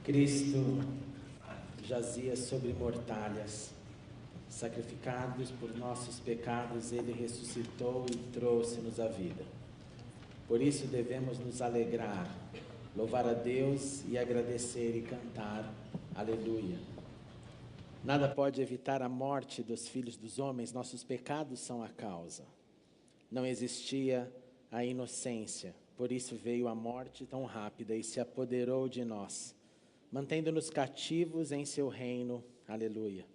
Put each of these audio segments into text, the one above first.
Cristo jazia sobre mortalhas, sacrificados por nossos pecados, Ele ressuscitou e trouxe-nos a vida. Por isso devemos nos alegrar, louvar a Deus e agradecer e cantar aleluia. Nada pode evitar a morte dos filhos dos homens, nossos pecados são a causa. Não existia a inocência, por isso veio a morte tão rápida e se apoderou de nós, mantendo-nos cativos em seu reino, aleluia.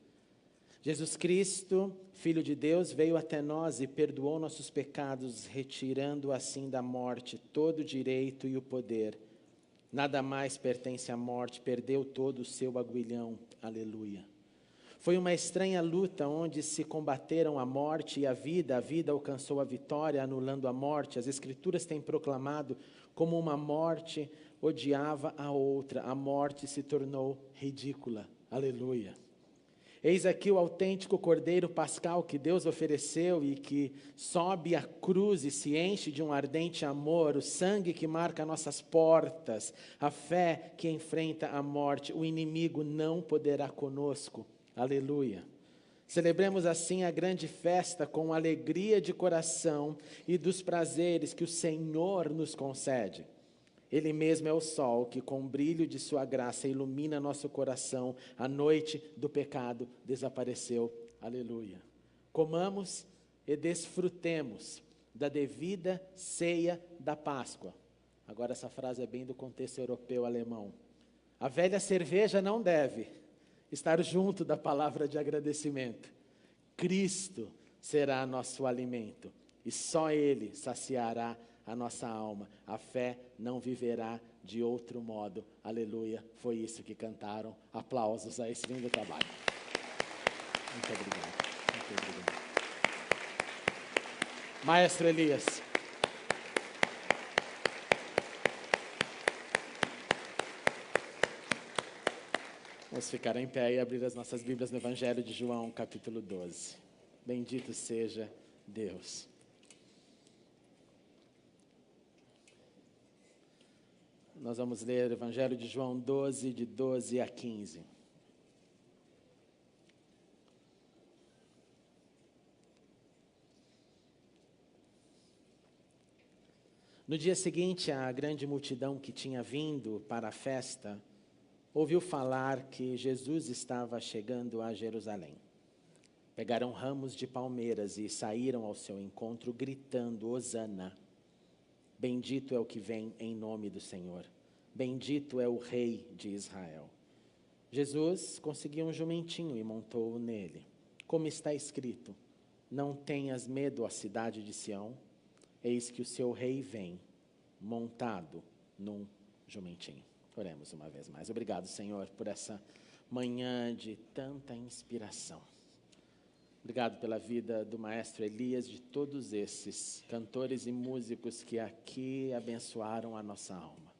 Jesus Cristo, Filho de Deus, veio até nós e perdoou nossos pecados, retirando assim da morte todo o direito e o poder. Nada mais pertence à morte, perdeu todo o seu aguilhão, aleluia. Foi uma estranha luta onde se combateram a morte e a vida alcançou a vitória, anulando a morte. As Escrituras têm proclamado como uma morte odiava a outra, a morte se tornou ridícula, aleluia. Eis aqui o autêntico Cordeiro Pascal que Deus ofereceu e que sobe a cruz e se enche de um ardente amor, o sangue que marca nossas portas, a fé que enfrenta a morte, o inimigo não poderá conosco, aleluia. Celebremos assim a grande festa com alegria de coração e dos prazeres que o Senhor nos concede. Ele mesmo é o sol que com o brilho de sua graça ilumina nosso coração. A noite do pecado desapareceu. Aleluia. Comamos e desfrutemos da devida ceia da Páscoa. Agora essa frase é bem do contexto europeu-alemão. A velha cerveja não deve estar junto da palavra de agradecimento. Cristo será nosso alimento e só Ele saciará a nossa alma. A fé não viverá de outro modo. Aleluia. Foi isso que cantaram. Aplausos a esse lindo trabalho. Muito obrigado. Muito obrigado. Maestro Elias. Vamos ficar em pé e abrir as nossas Bíblias no Evangelho de João, capítulo 12. Bendito seja Deus. Nós vamos ler o Evangelho de João 12, de 12 a 15. No dia seguinte, a grande multidão que tinha vindo para a festa ouviu falar que Jesus estava chegando a Jerusalém. Pegaram ramos de palmeiras e saíram ao seu encontro gritando, Hosana. Bendito é o que vem em nome do Senhor. Bendito é o Rei de Israel. Jesus conseguiu um jumentinho e montou-o nele. Como está escrito, não tenhas medo, ó cidade de Sião, eis que o seu rei vem, montado num jumentinho. Oremos uma vez mais. Obrigado, Senhor, por essa manhã de tanta inspiração. Obrigado pela vida do maestro Elias, de todos esses cantores e músicos que aqui abençoaram a nossa alma.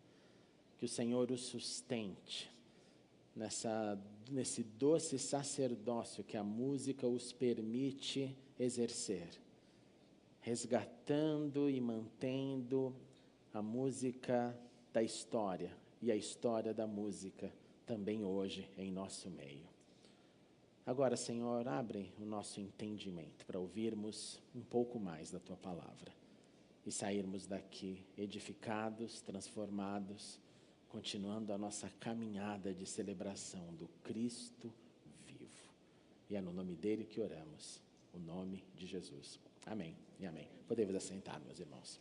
Que o Senhor os sustente nesse doce sacerdócio que a música os permite exercer, resgatando e mantendo a música da história e a história da música também hoje em nosso meio. Agora, Senhor, abre o nosso entendimento para ouvirmos um pouco mais da Tua palavra e sairmos daqui edificados, transformados, continuando a nossa caminhada de celebração do Cristo vivo. E é no nome dele que oramos, o nome de Jesus. Amém e amém. Podemos assentar, meus irmãos.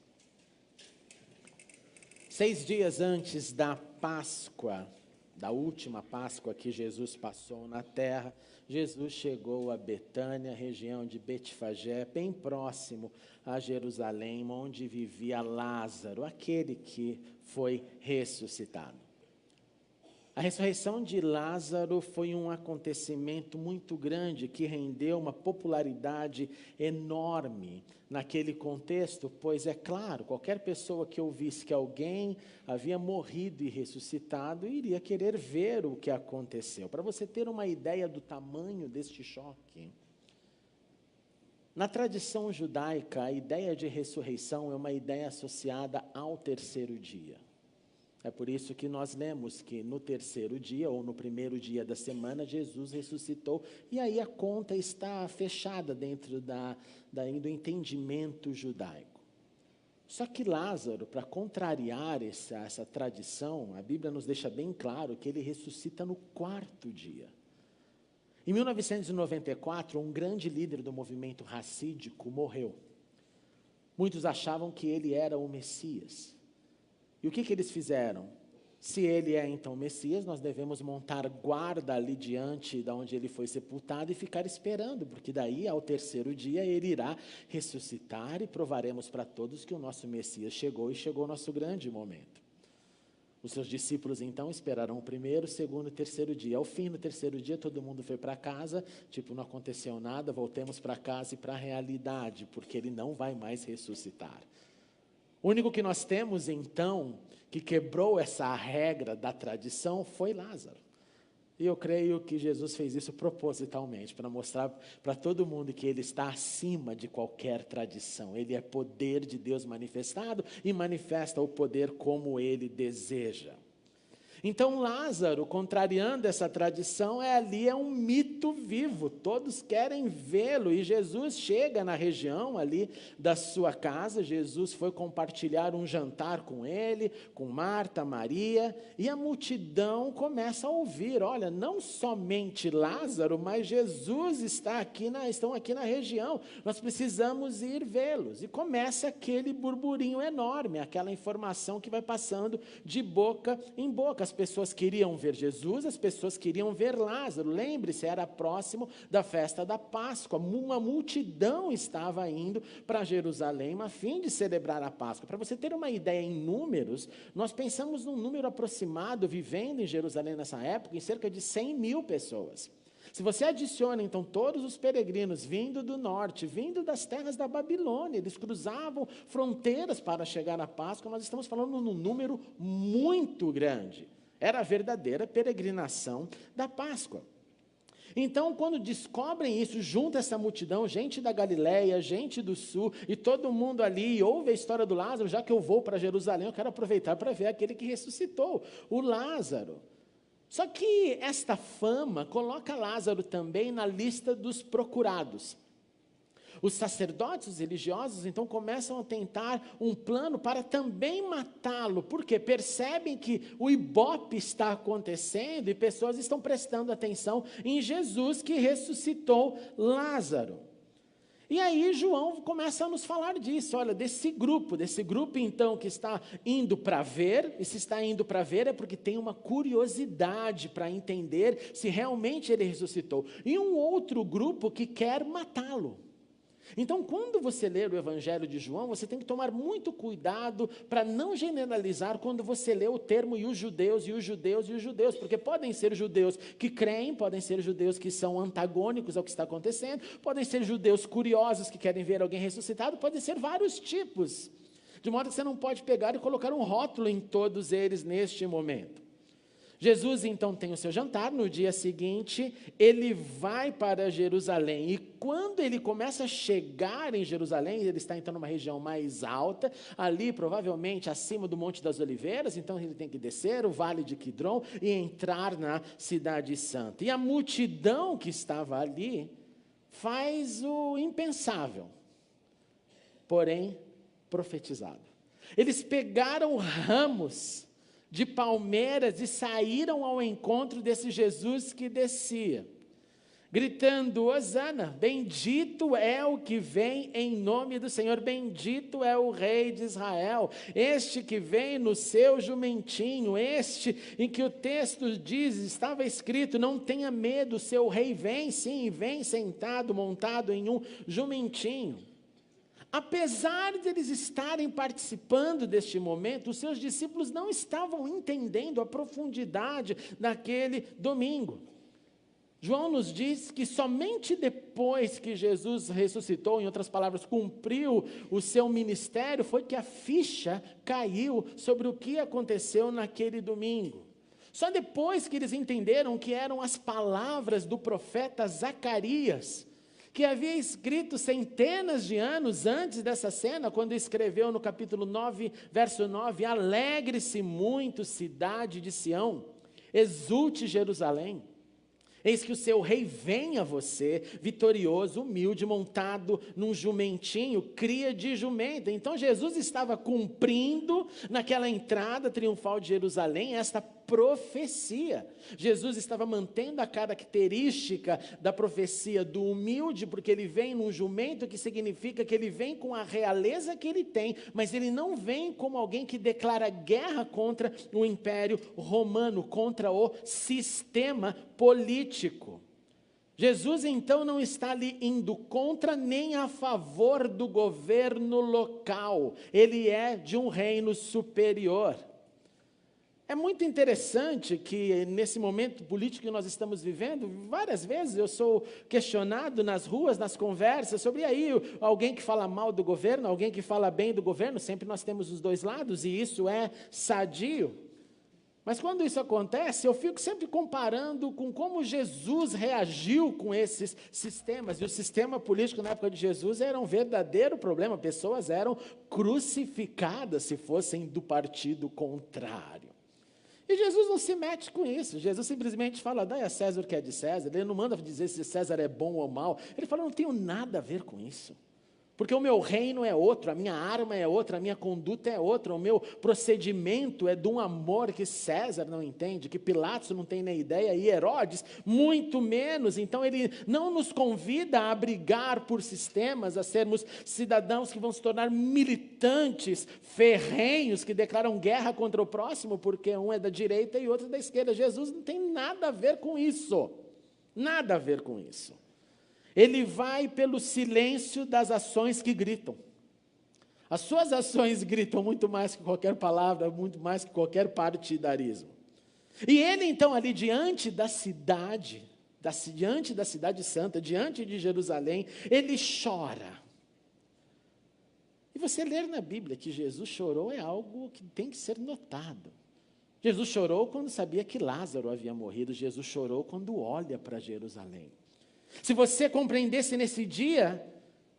6 dias antes da Páscoa, da última Páscoa que Jesus passou na terra, Jesus chegou a Betânia, região de Betfagé, bem próximo a Jerusalém, onde vivia Lázaro, aquele que foi ressuscitado. A ressurreição de Lázaro foi um acontecimento muito grande que rendeu uma popularidade enorme naquele contexto, pois é claro, qualquer pessoa que ouvisse que alguém havia morrido e ressuscitado iria querer ver o que aconteceu. Para você ter uma ideia do tamanho deste choque, na tradição judaica, a ideia de ressurreição é uma ideia associada ao terceiro dia. É por isso que nós lemos que no terceiro dia, ou no primeiro dia da semana, Jesus ressuscitou. E aí a conta está fechada dentro do entendimento judaico. Só que Lázaro, para contrariar essa tradição, a Bíblia nos deixa bem claro que ele ressuscita no quarto dia. Em 1994, um grande líder do movimento racídico morreu. Muitos achavam que ele era o Messias. E o que eles fizeram? Se ele é então o Messias, nós devemos montar guarda ali diante de onde ele foi sepultado e ficar esperando, porque daí, ao terceiro dia, ele irá ressuscitar e provaremos para todos que o nosso Messias chegou e chegou o nosso grande momento. Os seus discípulos, então, esperaram o primeiro, segundo e terceiro dia. Ao fim do terceiro dia, todo mundo foi para casa, não aconteceu nada, voltemos para casa e para a realidade, porque ele não vai mais ressuscitar. O único que nós temos, então, que quebrou essa regra da tradição foi Lázaro. E eu creio que Jesus fez isso propositalmente, para mostrar para todo mundo que ele está acima de qualquer tradição. Ele é poder de Deus manifestado e manifesta o poder como ele deseja. Então Lázaro, contrariando essa tradição, é um mito vivo, todos querem vê-lo, e Jesus chega na região ali da sua casa. Jesus foi compartilhar um jantar com ele, com Marta, Maria, e a multidão começa a ouvir, olha, não somente Lázaro, mas Jesus estão aqui na região, nós precisamos ir vê-los, e começa aquele burburinho enorme, aquela informação que vai passando de boca em boca. As pessoas queriam ver Jesus, as pessoas queriam ver Lázaro. Lembre-se, era próximo da festa da Páscoa. Uma multidão estava indo para Jerusalém a fim de celebrar a Páscoa. Para você ter uma ideia em números, nós pensamos num número aproximado, vivendo em Jerusalém nessa época, em cerca de 100 mil pessoas. Se você adiciona, então, todos os peregrinos vindo do norte, vindo das terras da Babilônia, eles cruzavam fronteiras para chegar à Páscoa, nós estamos falando num número muito grande. Era a verdadeira peregrinação da Páscoa. Então, quando descobrem isso, junta essa multidão, gente da Galileia, gente do sul, e todo mundo ali, ouve a história do Lázaro. Já que eu vou para Jerusalém, eu quero aproveitar para ver aquele que ressuscitou, o Lázaro. Só que esta fama coloca Lázaro também na lista dos procurados. Os sacerdotes, os religiosos, então começam a tentar um plano para também matá-lo, porque percebem que o ibope está acontecendo e pessoas estão prestando atenção em Jesus que ressuscitou Lázaro. E aí João começa a nos falar disso, olha, desse grupo então que está indo para ver, e se está indo para ver é porque tem uma curiosidade para entender se realmente ele ressuscitou, e um outro grupo que quer matá-lo. Então, quando você ler o Evangelho de João, você tem que tomar muito cuidado para não generalizar quando você lê o termo e os judeus, porque podem ser judeus que creem, podem ser judeus que são antagônicos ao que está acontecendo, podem ser judeus curiosos que querem ver alguém ressuscitado, podem ser vários tipos, de modo que você não pode pegar e colocar um rótulo em todos eles neste momento. Jesus, então, tem o seu jantar. No dia seguinte, ele vai para Jerusalém, e quando ele começa a chegar em Jerusalém, ele está então numa região mais alta, ali provavelmente acima do Monte das Oliveiras, então ele tem que descer o Vale de Quidron e entrar na Cidade Santa. E a multidão que estava ali faz o impensável, porém profetizado. Eles pegaram ramos de palmeiras e saíram ao encontro desse Jesus que descia, gritando: Hosana, bendito é o que vem em nome do Senhor, bendito é o Rei de Israel, este que vem no seu jumentinho, este em que o texto diz, estava escrito, não tenha medo, seu rei vem, sim, vem sentado, montado em um jumentinho. Apesar de eles estarem participando deste momento, os seus discípulos não estavam entendendo a profundidade daquele domingo. João nos diz que somente depois que Jesus ressuscitou, em outras palavras, cumpriu o seu ministério, foi que a ficha caiu sobre o que aconteceu naquele domingo. Só depois que eles entenderam que eram as palavras do profeta Zacarias, que havia escrito centenas de anos antes dessa cena, quando escreveu no capítulo 9, verso 9, alegre-se muito, cidade de Sião, exulte Jerusalém, eis que o seu rei vem a você, vitorioso, humilde, montado num jumentinho, cria de jumenta. Então Jesus estava cumprindo naquela entrada triunfal de Jerusalém esta profecia. Jesus estava mantendo a característica da profecia do humilde, porque ele vem num jumento, que significa que ele vem com a realeza que ele tem, mas ele não vem como alguém que declara guerra contra o Império Romano, contra o sistema político. Jesus então não está ali indo contra nem a favor do governo local, ele é de um reino superior. É muito interessante que nesse momento político que nós estamos vivendo, várias vezes eu sou questionado nas ruas, nas conversas, sobre aí alguém que fala mal do governo, alguém que fala bem do governo, sempre nós temos os dois lados e isso é sadio. Mas quando isso acontece, eu fico sempre comparando com como Jesus reagiu com esses sistemas. E o sistema político na época de Jesus era um verdadeiro problema, pessoas eram crucificadas se fossem do partido contrário. E Jesus não se mete com isso, Jesus simplesmente fala, dai a César o que é de César, ele não manda dizer se César é bom ou mal, ele fala, não tenho nada a ver com isso, porque o meu reino é outro, a minha arma é outra, a minha conduta é outra, o meu procedimento é de um amor que César não entende, que Pilatos não tem nem ideia, e Herodes muito menos. Então ele não nos convida a brigar por sistemas, a sermos cidadãos que vão se tornar militantes, ferrenhos, que declaram guerra contra o próximo, porque um é da direita e outro é da esquerda. Jesus não tem nada a ver com isso, nada a ver com isso. Ele vai pelo silêncio das ações que gritam. As suas ações gritam muito mais que qualquer palavra, muito mais que qualquer partidarismo. E ele então ali diante da cidade santa, diante de Jerusalém, ele chora. E você ler na Bíblia que Jesus chorou é algo que tem que ser notado. Jesus chorou quando sabia que Lázaro havia morrido, Jesus chorou quando olha para Jerusalém. Se você compreendesse nesse dia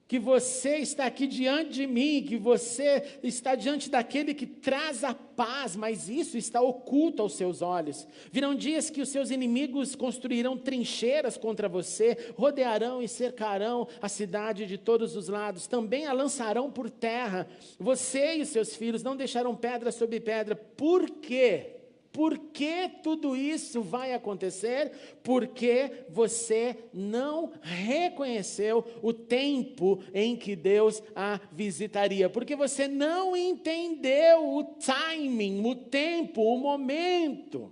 que você está aqui diante de mim, que você está diante daquele que traz a paz, mas isso está oculto aos seus olhos. Virão dias que os seus inimigos construirão trincheiras contra você, rodearão e cercarão a cidade de todos os lados, também a lançarão por terra. Você e os seus filhos não deixarão pedra sobre pedra. Por quê? Por que tudo isso vai acontecer? Porque você não reconheceu o tempo em que Deus a visitaria. Porque você não entendeu o timing, o tempo, o momento.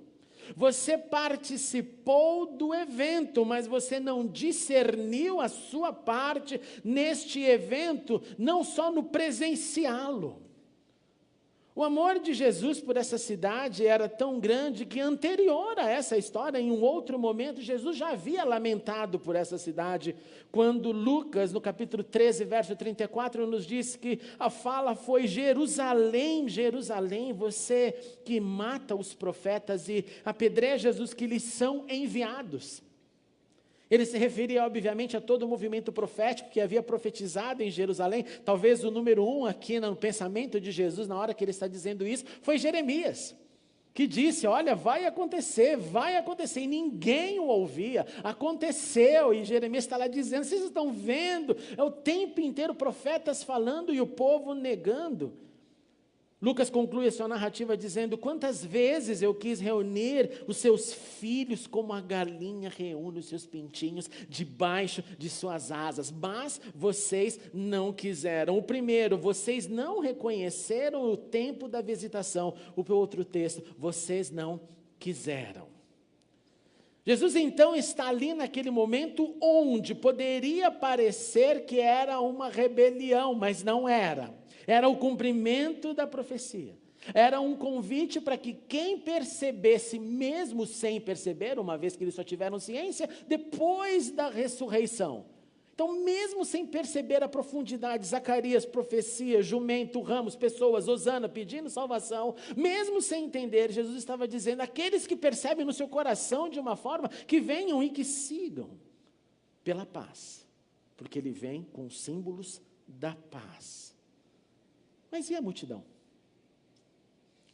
Você participou do evento, mas você não discerniu a sua parte neste evento, não só no presenciá-lo. O amor de Jesus por essa cidade era tão grande que anterior a essa história, em um outro momento, Jesus já havia lamentado por essa cidade, quando Lucas, no capítulo 13, verso 34, nos diz que a fala foi: Jerusalém, Jerusalém, você que mata os profetas e apedrejas os que lhes são enviados. Ele se referia, obviamente, a todo o movimento profético que havia profetizado em Jerusalém. Talvez o número 1 aqui no pensamento de Jesus, na hora que ele está dizendo isso, foi Jeremias, que disse, olha, vai acontecer, e ninguém o ouvia, aconteceu, e Jeremias está lá dizendo, vocês estão vendo, é o tempo inteiro profetas falando e o povo negando. Lucas conclui a sua narrativa dizendo, quantas vezes eu quis reunir os seus filhos como a galinha reúne os seus pintinhos debaixo de suas asas, mas vocês não quiseram. O primeiro, vocês não reconheceram o tempo da visitação. O outro texto, vocês não quiseram. Jesus então está ali naquele momento onde poderia parecer que era uma rebelião, mas não era. Era o cumprimento da profecia. Era um convite para que quem percebesse, mesmo sem perceber, uma vez que eles só tiveram ciência, depois da ressurreição. Então, mesmo sem perceber a profundidade, Zacarias, profecia, jumento, ramos, pessoas, Hosana, pedindo salvação, mesmo sem entender, Jesus estava dizendo, aqueles que percebem no seu coração de uma forma, que venham e que sigam pela paz. porque ele vem com símbolos da paz. Mas e a multidão?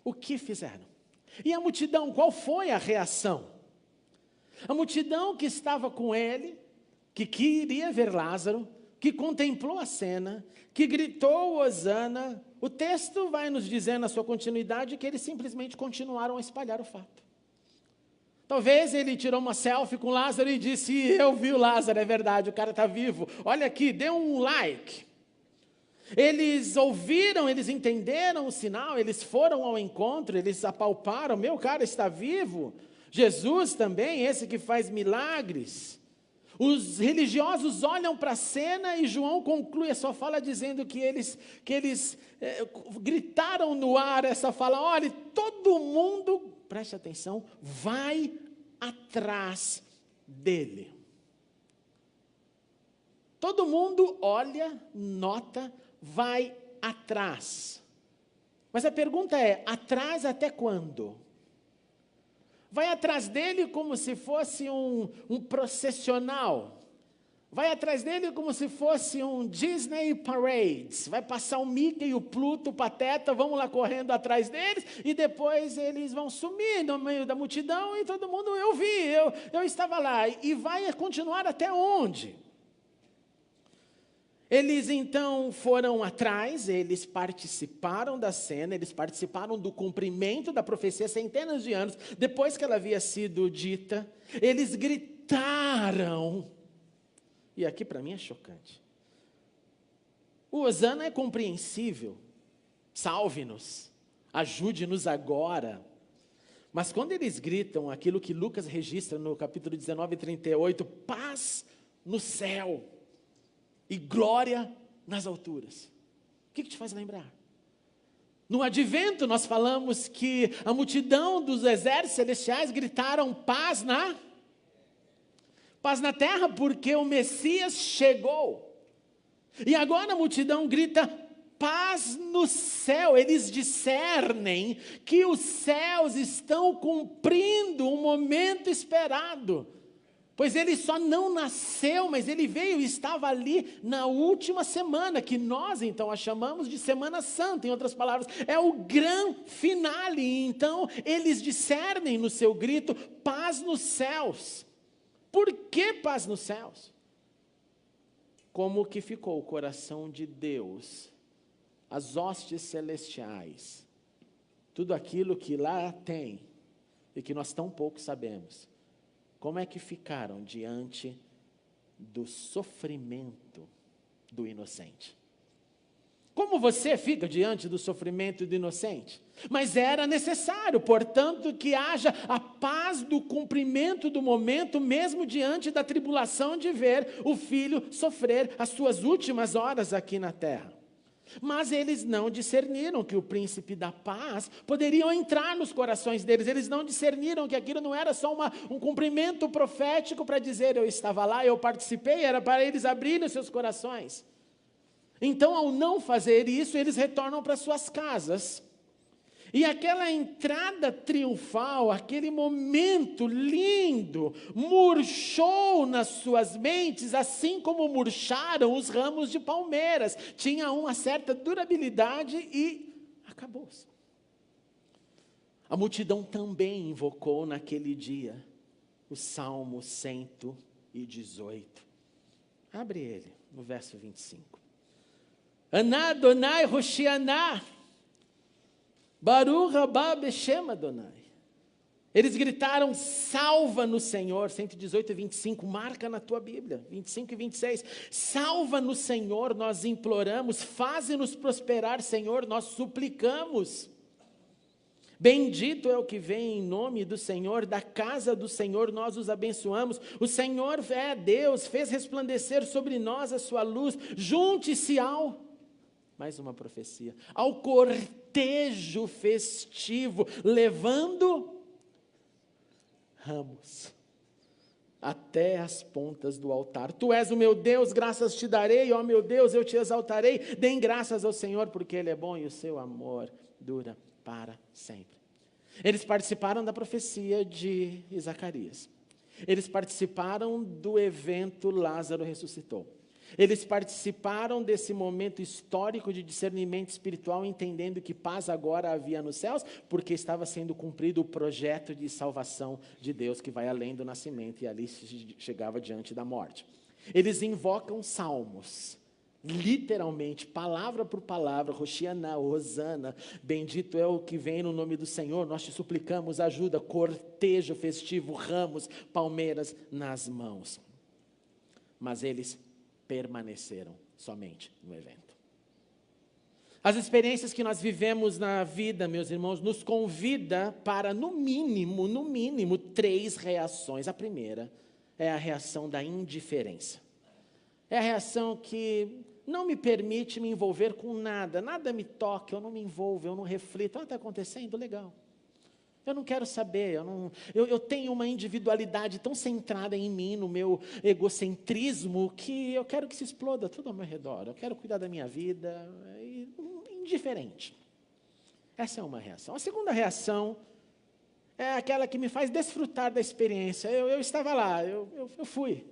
O que fizeram? E a multidão, qual foi a reação? A multidão que estava com ele, que queria ver Lázaro, que contemplou a cena, que gritou hosana, o texto vai nos dizer na sua continuidade que eles simplesmente continuaram a espalhar o fato. Talvez ele tirou uma selfie com Lázaro e disse, eu vi o Lázaro, é verdade, o cara está vivo, olha aqui, dê um like. Eles ouviram, eles entenderam o sinal, eles foram ao encontro, eles apalparam, meu cara está vivo. Jesus também, esse que faz milagres. Os religiosos olham para a cena e João conclui a sua fala dizendo que eles gritaram no ar essa fala, olha, todo mundo, preste atenção, vai atrás dele. Todo mundo olha, nota, vai atrás. Mas a pergunta é, atrás até quando? Vai atrás dele como se fosse um processional. Vai atrás dele como se fosse um Disney Parades. Vai passar o Mickey, o Pluto, o Pateta, vamos lá correndo atrás deles, e depois eles vão sumir no meio da multidão, e todo mundo, eu vi, eu estava lá. E vai continuar até onde? Eles então foram atrás, eles participaram da cena, eles participaram do cumprimento da profecia centenas de anos depois que ela havia sido dita. Eles gritaram, e aqui para mim é chocante. O hosana é compreensível, salve-nos, ajude-nos agora. Mas quando eles gritam aquilo que Lucas registra no capítulo 19, 38, paz no céu e glória nas alturas. O que te faz lembrar? No advento nós falamos que a multidão dos exércitos celestiais gritaram paz na terra, porque o Messias chegou. E agora a multidão grita paz no céu. Eles discernem que os céus estão cumprindo um momento esperado. Pois ele só não nasceu, mas ele veio e estava ali na última semana, que nós então a chamamos de Semana Santa, em outras palavras, é o grande finale. Então eles discernem no seu grito, paz nos céus. Por que paz nos céus? Como que ficou o coração de Deus, as hostes celestiais, tudo aquilo que lá tem e que nós tão pouco sabemos. Como é que ficaram diante do sofrimento do inocente? Como você fica diante do sofrimento do inocente? Mas era necessário, portanto, que haja a paz do cumprimento do momento, mesmo diante da tribulação de ver o filho sofrer as suas últimas horas aqui na terra. Mas eles não discerniram que o príncipe da paz poderia entrar nos corações deles. Eles não discerniram que aquilo não era só um cumprimento profético para dizer eu estava lá, eu participei, era para eles abrirem os seus corações. Então, ao não fazer isso, eles retornam para suas casas. E aquela entrada triunfal, aquele momento lindo, murchou nas suas mentes, assim como murcharam os ramos de palmeiras. Tinha uma certa durabilidade e acabou-se. A multidão também invocou naquele dia o Salmo 118. Abre ele, no verso 25. Aná Adonai Hoshianá. Baruch haba beshem Adonai. Eles gritaram, salva no Senhor, 118 e 25, marca na tua Bíblia, 25 e 26. Salva no Senhor, nós imploramos, faze-nos prosperar, Senhor, nós suplicamos. Bendito é o que vem em nome do Senhor, da casa do Senhor nós os abençoamos. O Senhor é Deus, fez resplandecer sobre nós a sua luz. Junte-se mais uma profecia, ao cortejo festivo, levando ramos até as pontas do altar. Tu és o meu Deus, graças te darei, ó meu Deus, eu te exaltarei. Deem graças ao Senhor, porque Ele é bom e o seu amor dura para sempre. Eles participaram da profecia de Zacarias. Eles participaram do evento Lázaro ressuscitou. Eles participaram desse momento histórico de discernimento espiritual, entendendo que paz agora havia nos céus, porque estava sendo cumprido o projeto de salvação de Deus, que vai além do nascimento, e ali chegava diante da morte. Eles invocam salmos, literalmente, palavra por palavra, Hoshiana, Hosana, bendito é o que vem no nome do Senhor, nós te suplicamos ajuda, cortejo festivo, ramos, palmeiras nas mãos. Mas eles permaneceram somente no evento. As experiências que nós vivemos na vida, meus irmãos, nos convida para, no mínimo, 3 reações. A primeira é a reação da indiferença. É a reação que não me permite me envolver com nada, nada me toca, eu não me envolvo, eu não reflito. Está acontecendo? Legal. Eu não quero saber, eu tenho uma individualidade tão centrada em mim, no meu egocentrismo, que eu quero que se exploda tudo ao meu redor. Eu quero cuidar da minha vida, indiferente. Essa é uma reação. A segunda reação é aquela que me faz desfrutar da experiência. Eu estava lá, eu fui.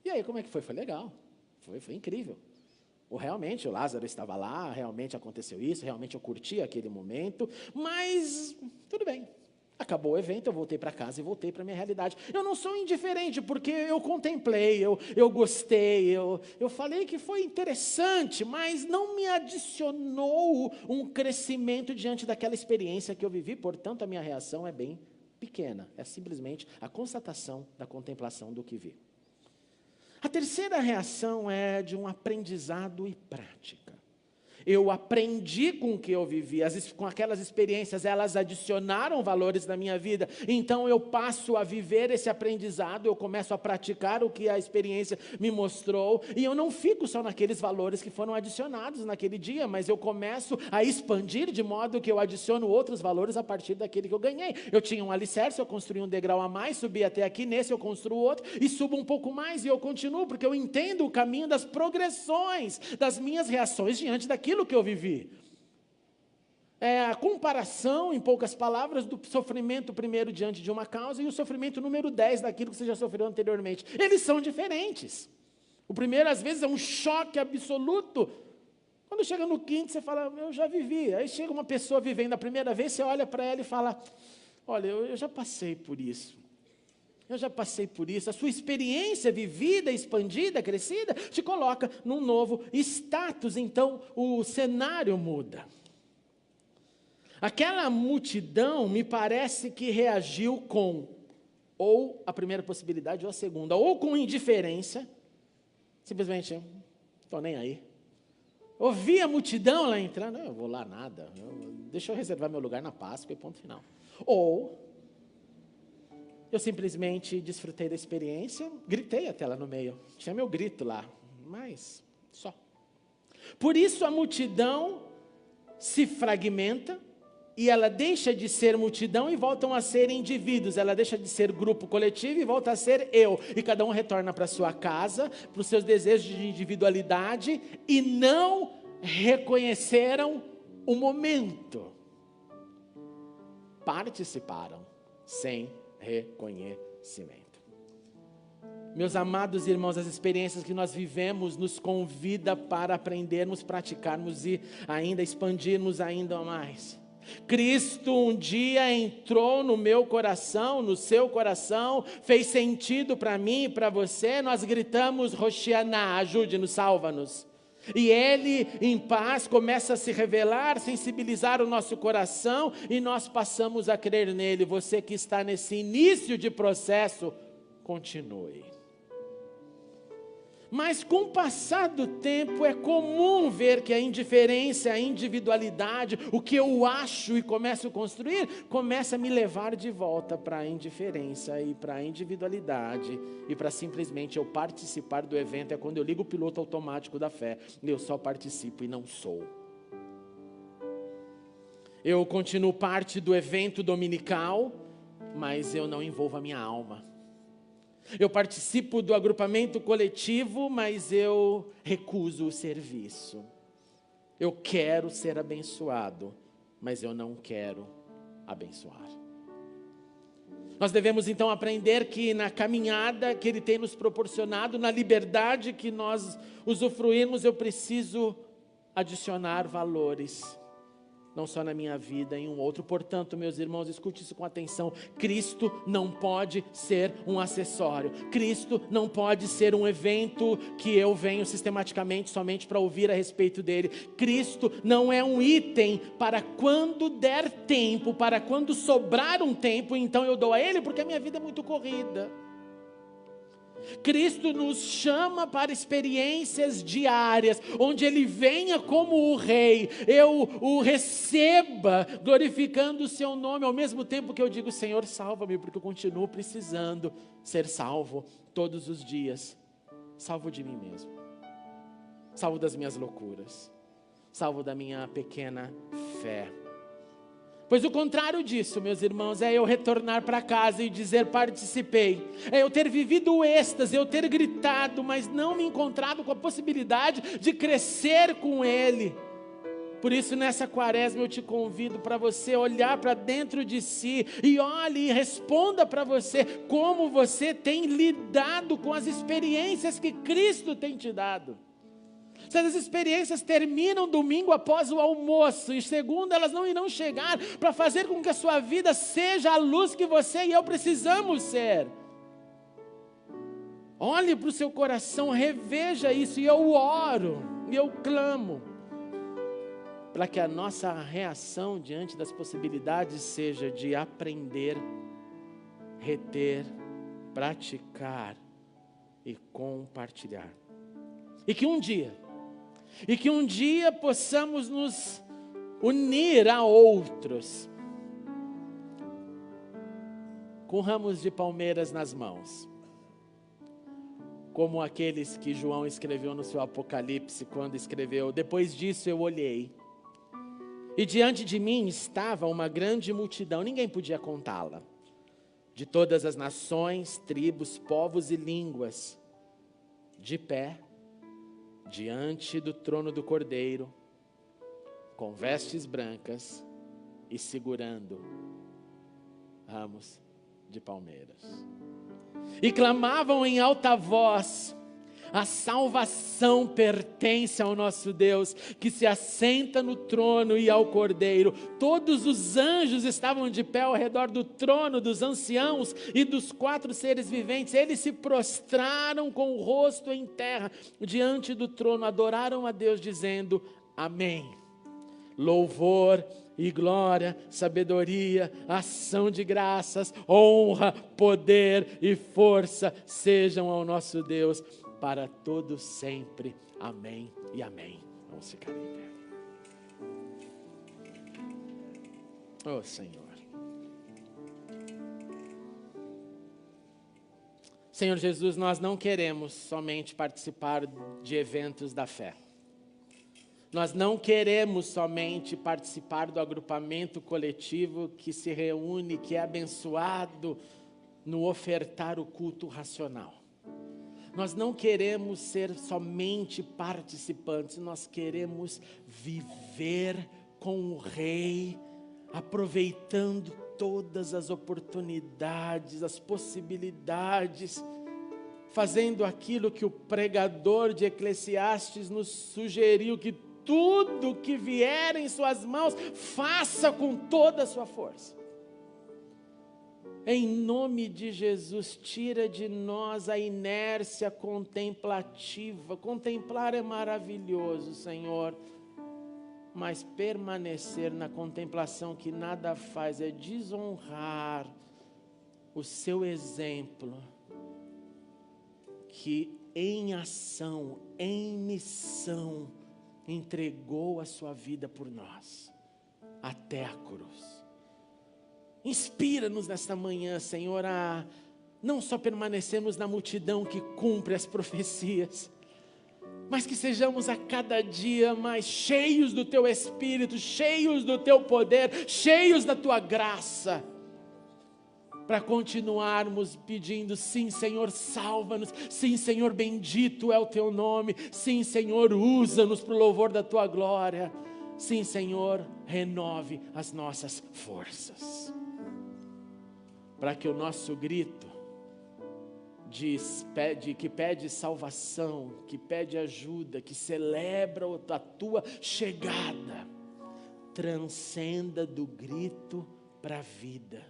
E aí, como é que foi? Foi legal, foi incrível. Realmente, o Lázaro estava lá, realmente aconteceu isso, realmente eu curti aquele momento, mas tudo bem. Acabou o evento, eu voltei para casa e voltei para a minha realidade. Eu não sou indiferente, porque eu contemplei, eu gostei, eu falei que foi interessante, mas não me adicionou um crescimento diante daquela experiência que eu vivi, portanto a minha reação é bem pequena. É simplesmente a constatação da contemplação do que vi. A terceira reação é de um aprendizado e prática. Eu aprendi com o que eu vivi, com aquelas experiências, elas adicionaram valores na minha vida, então eu passo a viver esse aprendizado, eu começo a praticar o que a experiência me mostrou, e eu não fico só naqueles valores que foram adicionados naquele dia, mas eu começo a expandir de modo que eu adiciono outros valores a partir daquele que eu ganhei. Eu tinha um alicerce, eu construí um degrau a mais, subi até aqui, nesse eu construo outro, e subo um pouco mais, e eu continuo, porque eu entendo o caminho das progressões, das minhas reações diante daquilo que eu vivi. É a comparação, em poucas palavras, do sofrimento primeiro diante de uma causa e o sofrimento número 10 daquilo que você já sofreu anteriormente. Eles são diferentes. O primeiro, às vezes, é um choque absoluto. Quando chega no quinto, você fala, eu já vivi. Aí chega uma pessoa vivendo a primeira vez, você olha para ela e fala, olha, eu já passei por isso. Eu já passei por isso. A sua experiência vivida, expandida, crescida, te coloca num novo status. Então, o cenário muda. Aquela multidão me parece que reagiu com, ou a primeira possibilidade, ou a segunda, ou com indiferença, simplesmente, não estou nem aí. Ouvi a multidão lá entrando, eu vou lá nada, deixa eu reservar meu lugar na Páscoa e ponto final. Ou eu simplesmente desfrutei da experiência, gritei até lá no meio, tinha meu grito lá, mas só. Por isso a multidão se fragmenta, e ela deixa de ser multidão e voltam a ser indivíduos, ela deixa de ser grupo coletivo e volta a ser eu, e cada um retorna para sua casa, para os seus desejos de individualidade, e não reconheceram o momento, participaram sem reconhecimento. Meus amados irmãos, as experiências que nós vivemos nos convida para aprendermos, praticarmos e ainda expandirmos ainda mais. Cristo um dia entrou no meu coração, no seu coração, fez sentido para mim e para você, nós gritamos, Hoshiana, ajude-nos, salva-nos. E Ele, em paz, começa a se revelar, sensibilizar o nosso coração, e nós passamos a crer nele. Você que está nesse início de processo, continue. Mas com o passar do tempo é comum ver que a indiferença, a individualidade, o que eu acho e começo a construir, começa a me levar de volta para a indiferença e para a individualidade e para simplesmente eu participar do evento. É quando eu ligo o piloto automático da fé, eu só participo e não sou. Eu continuo parte do evento dominical, mas eu não envolvo a minha alma. Eu participo do agrupamento coletivo, mas eu recuso o serviço. Eu quero ser abençoado, mas eu não quero abençoar. Nós devemos então aprender que na caminhada que Ele tem nos proporcionado, na liberdade que nós usufruímos, eu preciso adicionar valores, não só na minha vida, em um outro. Portanto, meus irmãos, escute isso com atenção. Cristo não pode ser um acessório. Cristo não pode ser um evento que eu venho sistematicamente somente para ouvir a respeito dele. Cristo não é um item para quando der tempo, para quando sobrar um tempo, então eu dou a ele, porque a minha vida é muito corrida. Cristo nos chama para experiências diárias, onde Ele venha como o Rei, eu o receba, glorificando o Seu nome, ao mesmo tempo que eu digo: Senhor, salva-me, porque eu continuo precisando ser salvo todos os dias. Salvo de mim mesmo, salvo das minhas loucuras, salvo da minha pequena fé. Pois o contrário disso, meus irmãos, é eu retornar para casa e dizer: participei. É eu ter vivido o êxtase, eu ter gritado, mas não me encontrado com a possibilidade de crescer com Ele. Por isso, nessa quaresma, eu te convido para você olhar para dentro de si e olhe e responda para você como você tem lidado com as experiências que Cristo tem te dado. Se as experiências terminam domingo após o almoço e segunda elas não irão chegar para fazer com que a sua vida seja a luz que você e eu precisamos ser. Olhe para o seu coração, reveja isso, e eu oro, e eu clamo para que a nossa reação diante das possibilidades seja de aprender, reter, praticar e compartilhar. E que um dia possamos nos unir a outros com ramos de palmeiras nas mãos, como aqueles que João escreveu no seu Apocalipse, quando escreveu: depois disso eu olhei, e diante de mim estava uma grande multidão, ninguém podia contá-la, de todas as nações, tribos, povos e línguas, de pé, diante do trono do Cordeiro, com vestes brancas e segurando ramos de palmeiras. E clamavam em alta voz: a salvação pertence ao nosso Deus, que se assenta no trono, e ao Cordeiro. Todos os anjos estavam de pé ao redor do trono, dos anciãos e dos 4 seres viventes. Eles se prostraram com o rosto em terra diante do trono, adoraram a Deus dizendo: amém. Louvor e glória, sabedoria, ação de graças, honra, poder e força sejam ao nosso Deus para todos sempre. Amém e amém. Vamos ficar em pé. Oh Senhor. Senhor Jesus, nós não queremos somente participar de eventos da fé. Nós não queremos somente participar do agrupamento coletivo que se reúne, que é abençoado no ofertar o culto racional. Nós não queremos ser somente participantes, nós queremos viver com o Rei, aproveitando todas as oportunidades, as possibilidades, fazendo aquilo que o pregador de Eclesiastes nos sugeriu, que tudo que vier em suas mãos, faça com toda a sua força. Em nome de Jesus, tira de nós a inércia contemplativa. Contemplar é maravilhoso, Senhor, mas permanecer na contemplação que nada faz é desonrar o seu exemplo, que em ação, em missão, entregou a sua vida por nós, até a cruz. Inspira-nos nesta manhã, Senhor, a não só permanecermos na multidão que cumpre as profecias, mas que sejamos a cada dia mais cheios do Teu Espírito, cheios do Teu poder, cheios da Tua graça, para continuarmos pedindo: sim, Senhor, salva-nos, sim, Senhor, bendito é o Teu nome, sim, Senhor, usa-nos para o louvor da Tua glória, sim, Senhor, renove as nossas forças. para que o nosso grito que pede salvação, que pede ajuda, que celebra a tua chegada, transcenda do grito para a vida,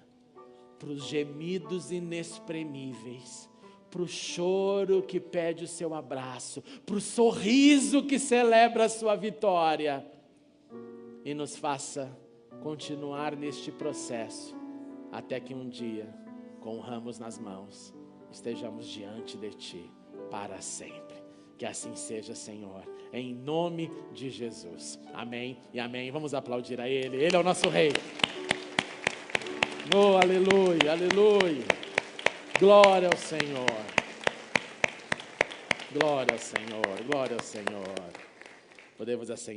para os gemidos inexprimíveis, para o choro que pede o seu abraço, para o sorriso que celebra a sua vitória, e nos faça continuar neste processo, até que um dia, com ramos nas mãos, estejamos diante de Ti para sempre. Que assim seja, Senhor, em nome de Jesus. Amém e amém. Vamos aplaudir a Ele. Ele é o nosso Rei. Oh, aleluia, aleluia. Glória ao Senhor. Glória ao Senhor, glória ao Senhor. Podemos assentar.